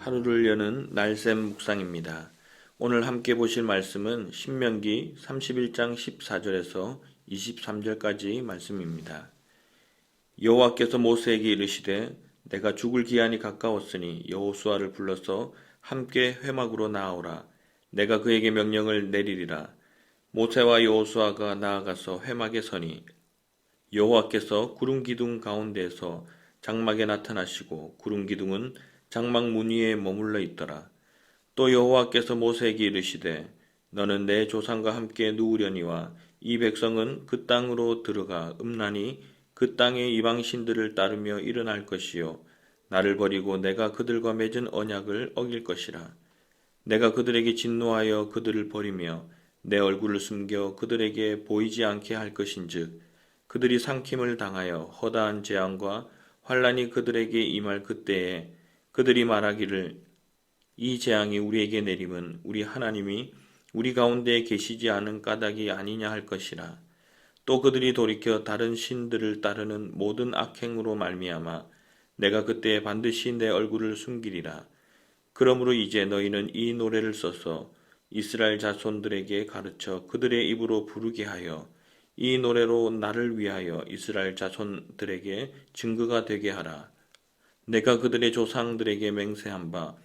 하루를 여는 날샘 묵상입니다. 오늘 함께 보실 말씀은 신명기 31장 14절에서 23절까지 말씀입니다. 여호와께서 모세에게 이르시되 내가 죽을 기한이 가까웠으니 여호수아를 불러서 함께 회막으로 나아오라. 내가 그에게 명령을 내리리라. 모세와 여호수아가 나아가서 회막에 서니 여호와께서 구름 기둥 가운데에서 장막에 나타나시고 구름 기둥은 장막 문 위에 머물러 있더라. 또 여호와께서 모세에게 이르시되 너는 내 조상과 함께 누우려니와 이 백성은 그 땅으로 들어가 음란히 그 땅의 이방 신들을 따르며 일어날 것이요 나를 버리고 내가 그들과 맺은 언약을 어길 것이라. 내가 그들에게 진노하여 그들을 버리며 내 얼굴을 숨겨 그들에게 보이지 않게 할 것인즉 그들이 삼킴을 당하여 허다한 재앙과 환란이 그들에게 임할 그때에 그들이 말하기를 이 재앙이 우리에게 내림은 우리 하나님이 우리 가운데 계시지 않은 까닭이 아니냐 할 것이라. 또 그들이 돌이켜 다른 신들을 따르는 모든 악행으로 말미암아 내가 그때 반드시 내 얼굴을 숨기리라. 그러므로 이제 너희는 이 노래를 써서 이스라엘 자손들에게 가르쳐 그들의 입으로 부르게 하여 이 노래로 나를 위하여 이스라엘 자손들에게 증거가 되게 하라. 내가 그들의 조상들에게 맹세한 바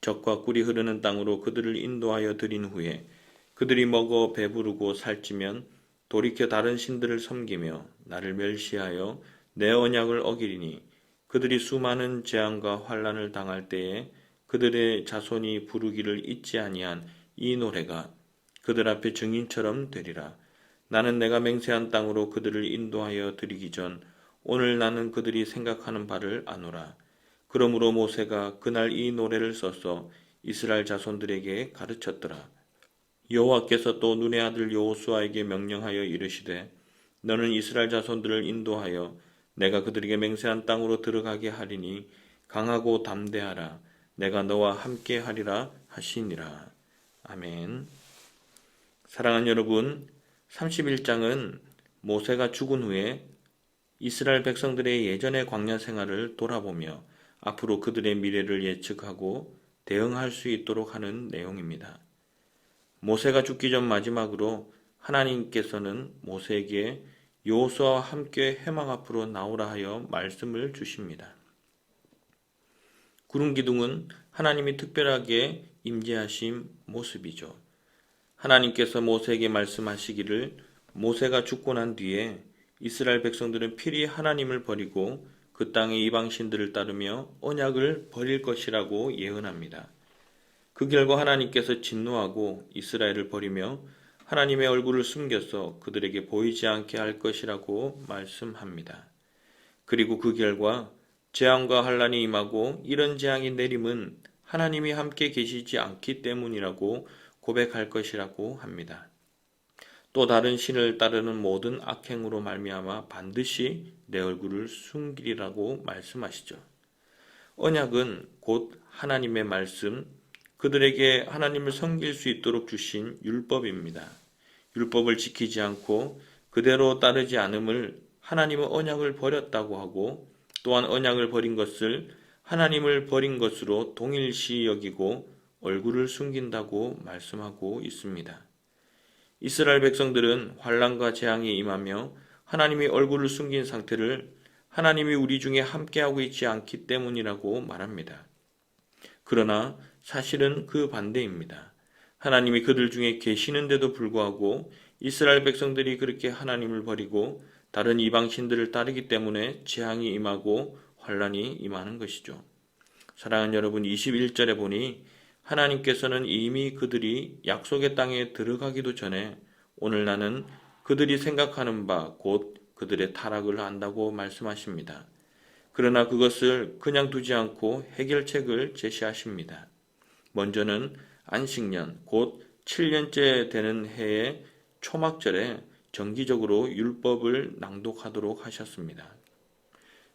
젖과 꿀이 흐르는 땅으로 그들을 인도하여 들인 후에 그들이 먹어 배부르고 살찌면 돌이켜 다른 신들을 섬기며 나를 멸시하여 내 언약을 어기리니 그들이 수많은 재앙과 환난을 당할 때에 그들의 자손이 부르기를 잊지 아니한 이 노래가 그들 앞에 증인처럼 되리라. 나는 내가 맹세한 땅으로 그들을 인도하여 드리기 전 오늘 나는 그들이 생각하는 바를 아노라. 그러므로 모세가 그날 이 노래를 써서 이스라엘 자손들에게 가르쳤더라. 여호와께서 또 눈의 아들 여호수아에게 명령하여 이르시되 너는 이스라엘 자손들을 인도하여 내가 그들에게 맹세한 땅으로 들어가게 하리니 강하고 담대하라. 내가 너와 함께 하리라 하시니라. 아멘. 사랑하는 여러분, 31장은 모세가 죽은 후에 이스라엘 백성들의 예전의 광야 생활을 돌아보며 앞으로 그들의 미래를 예측하고 대응할 수 있도록 하는 내용입니다. 모세가 죽기 전 마지막으로 하나님께서는 모세에게 여호수아와 함께 회막 앞으로 나오라 하여 말씀을 주십니다. 구름 기둥은 하나님이 특별하게 임재하신 모습이죠. 하나님께서 모세에게 말씀하시기를 모세가 죽고 난 뒤에 이스라엘 백성들은 필히 하나님을 버리고 그 땅의 이방신들을 따르며 언약을 버릴 것이라고 예언합니다. 그 결과 하나님께서 진노하고 이스라엘을 버리며 하나님의 얼굴을 숨겨서 그들에게 보이지 않게 할 것이라고 말씀합니다. 그리고 그 결과 재앙과 환란이 임하고 이런 재앙이 내림은 하나님이 함께 계시지 않기 때문이라고 고백할 것이라고 합니다. 또 다른 신을 따르는 모든 악행으로 말미암아 반드시 내 얼굴을 숨기리라고 말씀하시죠. 언약은 곧 하나님의 말씀, 그들에게 하나님을 섬길 수 있도록 주신 율법입니다. 율법을 지키지 않고 그대로 따르지 않음을 하나님은 언약을 버렸다고 하고 또한 언약을 버린 것을 하나님을 버린 것으로 동일시 여기고 얼굴을 숨긴다고 말씀하고 있습니다. 이스라엘 백성들은 환난과 재앙이 임하며 하나님이 얼굴을 숨긴 상태를 하나님이 우리 중에 함께하고 있지 않기 때문이라고 말합니다. 그러나 사실은 그 반대입니다. 하나님이 그들 중에 계시는데도 불구하고 이스라엘 백성들이 그렇게 하나님을 버리고 다른 이방신들을 따르기 때문에 재앙이 임하고 환난이 임하는 것이죠. 사랑하는 여러분, 21절에 보니 하나님께서는 이미 그들이 약속의 땅에 들어가기도 전에 오늘 나는 그들이 생각하는 바 곧 그들의 타락을 안다고 말씀하십니다. 그러나 그것을 그냥 두지 않고 해결책을 제시하십니다. 먼저는 안식년 곧 7년째 되는 해의 초막절에 정기적으로 율법을 낭독하도록 하셨습니다.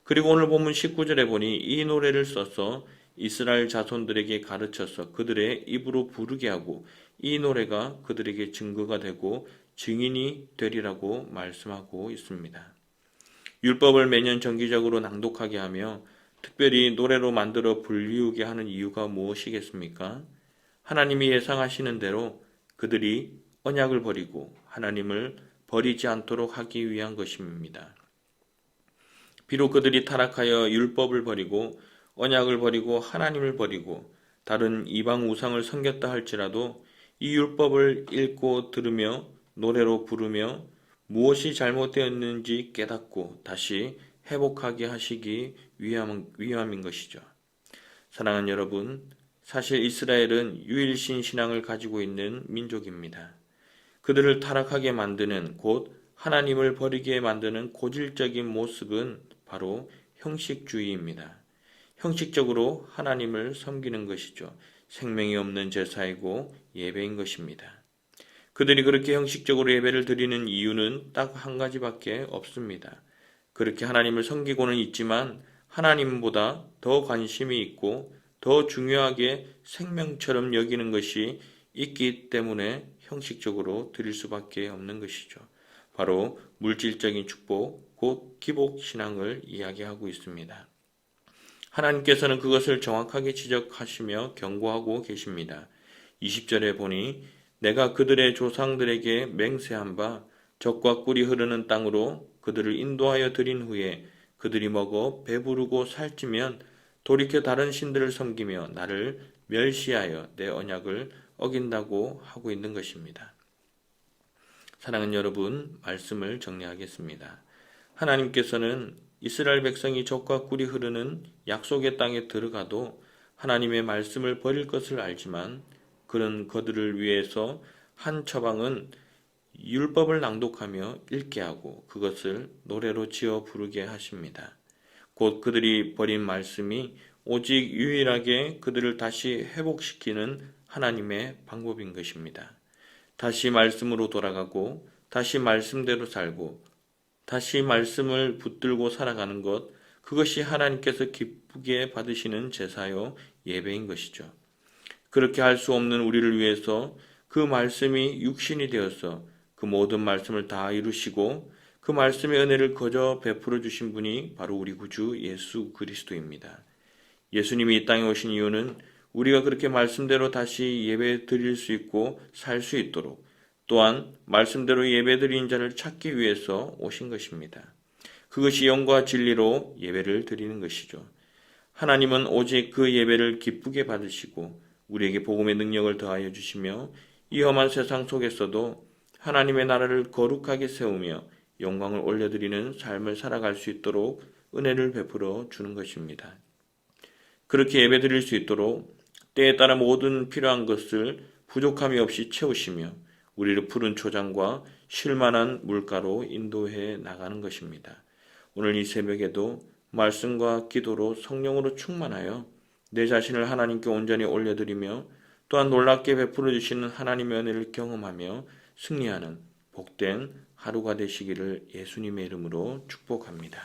그리고 오늘 본문 19절에 보니 이 노래를 써서 이스라엘 자손들에게 가르쳐서 그들의 입으로 부르게 하고 이 노래가 그들에게 증거가 되고 증인이 되리라고 말씀하고 있습니다. 율법을 매년 정기적으로 낭독하게 하며 특별히 노래로 만들어 불리우게 하는 이유가 무엇이겠습니까? 하나님이 예상하시는 대로 그들이 언약을 버리고 하나님을 버리지 않도록 하기 위한 것입니다. 비록 그들이 타락하여 율법을 버리고 언약을 버리고 하나님을 버리고 다른 이방 우상을 섬겼다 할지라도 이 율법을 읽고 들으며 노래로 부르며 무엇이 잘못되었는지 깨닫고 다시 회복하게 하시기 위함인 것이죠. 사랑하는 여러분, 사실 이스라엘은 유일신 신앙을 가지고 있는 민족입니다. 그들을 타락하게 만드는 곧 하나님을 버리게 만드는 고질적인 모습은 바로 형식주의입니다. 형식적으로 하나님을 섬기는 것이죠. 생명이 없는 제사이고 예배인 것입니다. 그들이 그렇게 형식적으로 예배를 드리는 이유는 딱 한 가지밖에 없습니다. 그렇게 하나님을 섬기고는 있지만 하나님보다 더 관심이 있고 더 중요하게 생명처럼 여기는 것이 있기 때문에 형식적으로 드릴 수밖에 없는 것이죠. 바로 물질적인 축복, 곧 기복신앙을 이야기하고 있습니다. 하나님께서는 그것을 정확하게 지적하시며 경고하고 계십니다. 20절에 보니 내가 그들의 조상들에게 맹세한 바 젖과 꿀이 흐르는 땅으로 그들을 인도하여 드린 후에 그들이 먹어 배부르고 살찌면 돌이켜 다른 신들을 섬기며 나를 멸시하여 내 언약을 어긴다고 하고 있는 것입니다. 사랑하는 여러분, 말씀을 정리하겠습니다. 하나님께서는 이스라엘 백성이 젖과 꿀이 흐르는 약속의 땅에 들어가도 하나님의 말씀을 버릴 것을 알지만 그런 그들을 위해서 한 처방은 율법을 낭독하며 읽게 하고 그것을 노래로 지어 부르게 하십니다. 곧 그들이 버린 말씀이 오직 유일하게 그들을 다시 회복시키는 하나님의 방법인 것입니다. 다시 말씀으로 돌아가고 다시 말씀대로 살고 다시 말씀을 붙들고 살아가는 것, 그것이 하나님께서 기쁘게 받으시는 제사요 예배인 것이죠. 그렇게 할 수 없는 우리를 위해서 그 말씀이 육신이 되어서 그 모든 말씀을 다 이루시고 그 말씀의 은혜를 거저 베풀어 주신 분이 바로 우리 구주 예수 그리스도입니다. 예수님이 이 땅에 오신 이유는 우리가 그렇게 말씀대로 다시 예배 드릴 수 있고 살 수 있도록 또한 말씀대로 예배 드리는 자를 찾기 위해서 오신 것입니다. 그것이 영과 진리로 예배를 드리는 것이죠. 하나님은 오직 그 예배를 기쁘게 받으시고 우리에게 복음의 능력을 더하여 주시며 이 험한 세상 속에서도 하나님의 나라를 거룩하게 세우며 영광을 올려드리는 삶을 살아갈 수 있도록 은혜를 베풀어 주는 것입니다. 그렇게 예배 드릴 수 있도록 때에 따라 모든 필요한 것을 부족함이 없이 채우시며 우리를 푸른 초장과 쉴만한 물가로 인도해 나가는 것입니다. 오늘 이 새벽에도 말씀과 기도로 성령으로 충만하여 내 자신을 하나님께 온전히 올려드리며 또한 놀랍게 베풀어 주시는 하나님의 은혜를 경험하며 승리하는 복된 하루가 되시기를 예수님의 이름으로 축복합니다.